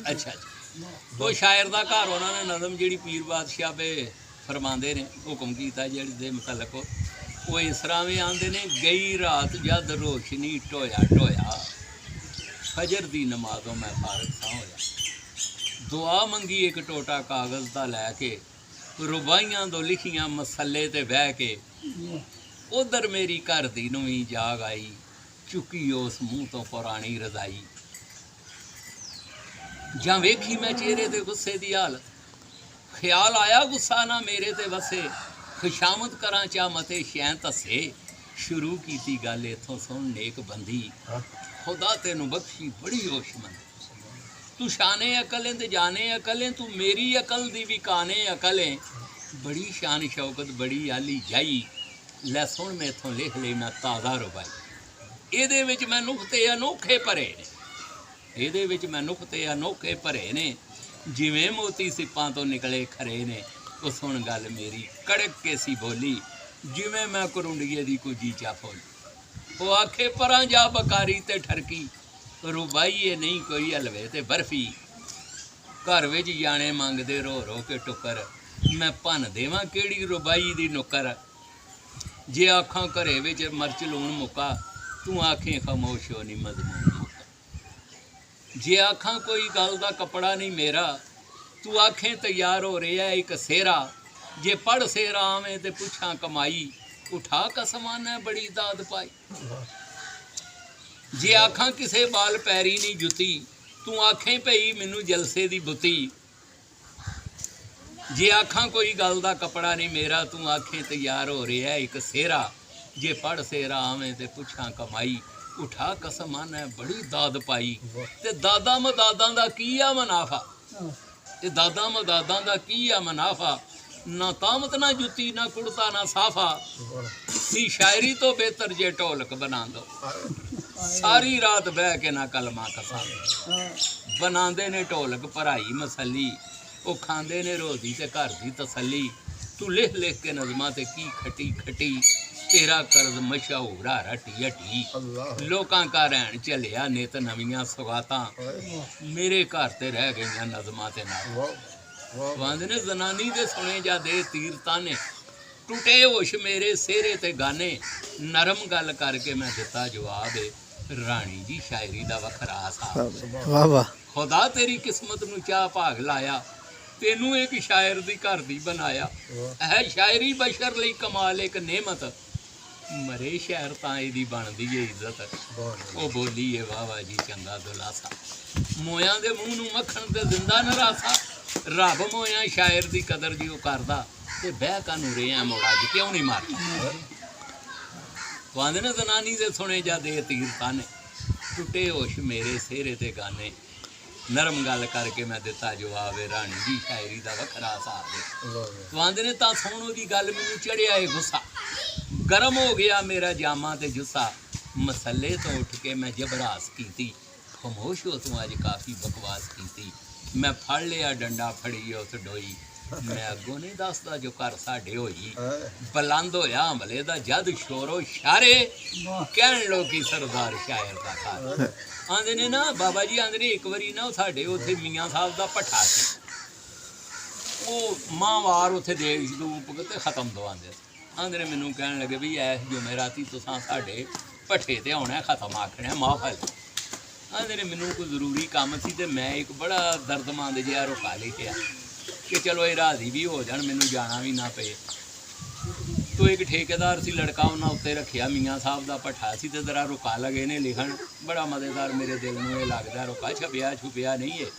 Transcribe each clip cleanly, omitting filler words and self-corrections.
अच्छा तो शायर का घर उन्होंने नज़म जी पीर बादशाह पे फरमाते ने हुक्म किया जे मुतलक वो इस तरह भी आते ने गई रात जद रोशनी टोया टोया फजर दी नमाजों मैं फारग सा होया दुआ मंगी एक टोटा कागज़ का लैके रुबाइयां दो लिखियां मसले ते बह के उधर मेरी घर दी नवीं जाग आई चुकी उस मुँह तो पुरानी रजाई जां वेखी मैं चेहरे ते गुस्से दी हालत ख्याल आया गुस्सा ना मेरे ते वसे खुशामद करा चा मते शैं तसे शुरू कीती गल इथों सुन नेक बंदी खुदा तेनू बख्शी बड़ी होशमंद तू शाने अकलें ते जाने अकलें तू मेरी अकल दी भी काने अकलें बड़ी शान शौकत बड़ी आली जाई लै सुन मैं इथों लिख लेना ताज़ा रुबाई ਇਹਦੇ ਵਿੱਚ ਮੈਂ ਨੁਕਤੇ ਅਨੋਖੇ ਭਰੇ ਨੇ ਇਹਦੇ ਵਿੱਚ ਮੈਂ ਨੁਕਤੇ ਅਨੋਖੇ ਭਰੇ ਨੇ ਜਿਵੇਂ ਮੋਤੀ ਸਿੱਪਾਂ ਤੋਂ ਨਿਕਲੇ ਖਰੇ ਨੇ ਉਹ ਸੁਣ ਗੱਲ ਮੇਰੀ ਕੜਕ ਕੇ ਸੀ ਬੋਲੀ ਜਿਵੇਂ ਮੈਂ ਕਰੁੰਡੀਏ ਦੀ ਕੁਜੀ ਚਾ ਫੋਲੀ ਉਹ ਆਖੇ ਪਰਾਂ ਜਾ ਬਕਾਰੀ ਤੇ ਠਰਕੀ ਰੁਬਾਈਏ ਨਹੀਂ ਕੋਈ ਹਲਵੇ ਤੇ ਬਰਫੀ ਘਰ ਵਿੱਚ ਜਾਣੇ ਮੰਗਦੇ ਰੋ ਰੋ ਕੇ ਟੁੱਕਰ ਮੈਂ ਭੰਨ ਦੇਵਾਂ ਕਿਹੜੀ ਰੁਬਾਈ ਦੀ ਨੁੱਕਰ ਜੇ ਆਖਾਂ ਘਰੇ ਵਿੱਚ ਮਰਚ ਲੂਣ ਮੁੱਕਾ तू आखें खामोश हो नहीं मजमून जे आखा कोई गल का कपड़ा नहीं मेरा तू आखें तैयार हो रहा है एक सेरा जे पढ़ सेरा आवे तो पुछा कमाई उठा कसमान है बड़ी दाद पाई जे आखा किसे बाल पैरी नहीं जुती तू आखें भई मैनू जलसे दी बुती जे आखा कोई गल का कपड़ा नहीं मेरा तू आखें तैयार हो रहा है एक सेरा जे पढ़ सेरा आवे ते पुछा कमाई उठा कसम है बड़ी दाद पाई ते दादा मदादा दा की आ मुनाफा ते दादा मदादा दा की आ मुनाफा ना तामत ना जुती ना कुड़ता ना साफा सी शायरी तो बेहतर जे ढोलक बना दो सारी रात बह के ना कलमा कसा बनांदे ने ढोलक भराई मसली वो खांदे ने रोजी ते घर दी तसली तू लिख लिख के नज़मां ते की खटी खटी तेरा कर्ज मशहूर हटी हटी लोकां का रहन चलिया नित नवियां सौगातां मेरे घर ते रह गई नज़मां ते नाल ने जनानी दे सुने जा दे तीर ताने टूटे होश मेरे सेहरे ते गाने नरम गल करके मैं दिता जवाब रानी जी शायरी दा वखरा सा वाह वाह खुदा तेरी किस्मत नू चाह भाग लाया तेनू एक शायर दी घर दी बनाया है शायरी बशर लई कमाल एक नेमत मरे शहर तां बनती है इज्जत वो बोली है वाह वाह जी चंगा दुलासा मोया दे मूँह नू मक्खन ते जिंदा नरासा रब मोया शायर दी कदर जी वो करदा ते बह कानू रेहा मोड़ा जी क्यों नहीं मारता आंदे ने जनानी दे सुने जा दे तीर ताने टुटे होश मेरे सेहरे ते गाने नरम गल करके मैं दिता जवाब रानी जी शायरी दा वखरा साहब आंदे ने तां सुण ओदी गल मैनू चढ़िया है गुस्सा गरम हो गया मेरा जामा ते जुस्सा मसले तो उठ के मैं जबरास की खामोश हो तू अज काफ़ी बकवास की मैं फड़ लिया डंडा फड़ी उस डोई मैं अगों नहीं दसदा जो घर साडे होई बुलंद होया हमले दा जद शोरो शारे कहन लोगी सरदार शायर दा घर आंदे ने ना बाबा जी आंदे ने एक बारी ना साडे उत्थे मियाँ साहब दा भट्ठा सी वो माहवार उत्थे देश दूप ते खत्म दवांदे आंदे ने मैनू कहन लगे भी ऐस जुमेराती तुसां साडे भट्ठे ते आउणा खत्म आखना महफल आंदे ने मैनू कोई जरूरी काम सी ते मैं एक बड़ा दर्दमंद जिहा रुका लिखिया कि चलो ये राजी भी हो जान मैनू जाना भी ना पे तो एक ठेकेदार सी लड़का उन्हें उत्ते रखिया मियाँ साहब का भट्ठा सी ते जरा रुका लगे ने लिखण बड़ा मज़ेदार मेरे दिल में लगता रुका छपिया छुपिया नहीं है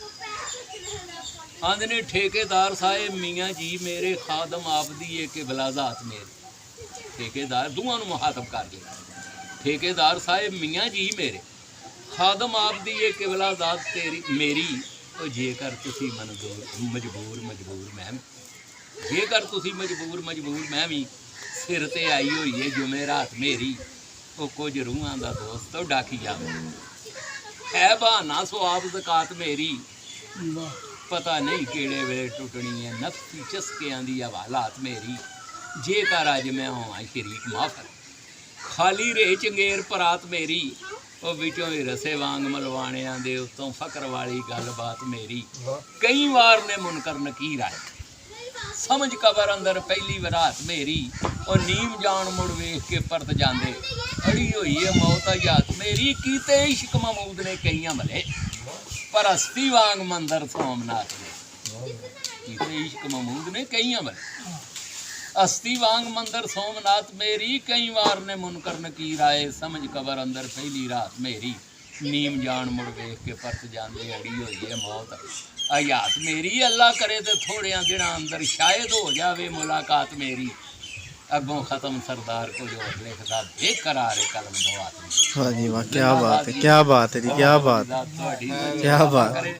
आंदे ने ठेकेदार साहब मियाँ जी मेरे खादम आप दी किबला ज़ात मेरे ठेकेदार दूआं नूं मुखातब कर दिया ठेकेदार साहब मियाँ जी मेरे खादम आप दी किबला ज़ात तेरी मेरी तो जेकर तुसी मजबूर मैं जेकर तुसी मजबूर मैं भी सिर ते आई हुई है जुमेरात मेरी वो कुछ रूहां दा दोस्त तो डाकिया है बहाना सुआब ज़कात मेरी पता नहीं केड़े वेले टुटनी है नफ्सी चस्कियां दी हवालात मेरी जेकर अज मैं होवां शरीक माफर खाली रे चंगेर परात मेरी ਉਹ ਵਿੱਚੋਂ ਹੀ ਰਸੇ ਵਾਂਗ ਮਲਵਾਣਿਆਂ ਦੇ ਉੱਤੋਂ ਫਕਰ ਵਾਲੀ ਗੱਲਬਾਤ ਮੇਰੀ ਕਈ ਵਾਰ ਨੇ ਮੁਨਕਰ ਨਕੀਰ ਆਏ ਸਮਝ ਕਬਰ ਅੰਦਰ ਪਹਿਲੀ ਵਰਾਤ ਮੇਰੀ ਉਹ ਨੀਮ ਜਾਣ ਮੁੜ ਵੇਖ ਕੇ ਪਰਤ ਜਾਂਦੇ ਅੜੀ ਹੋਈ ਏ ਮੌਤ ਹਯਾਤ ਮੇਰੀ ਕੀਤੇ ਇਸ਼ਕ ਮਹਮੂਦ ਨੇ ਕਈਆਂ ਭਲੇ ਪਰ ਹਸਤੀ ਵਾਂਗ ਮੰਦਰ ਸੋਮਨਾਥ ਨੇ ਕੀਤੇ ਇਸ਼ਕ ਮਹਮੂਦ ਨੇ ਕਈਆਂ ਭਲੇ हस्ती वांग मंदिर सोमनाथ मेरी कई वार ने मुनकर नकीर आए समझ कबर अंदर पहली रात मेरी नीम जान मुड़ वेख के परत जाते अड़ी होई है मौत हयात मेरी अल्लाह करे तो थोड़िया दिन अंदर शायद हो जावे मुलाकात मेरी अगों खत्म सरदार को जो लिखता बेकरार कलम दवात वाह जी वाह, क्या बात है, क्या बात है जी, क्या बात है, क्या बात।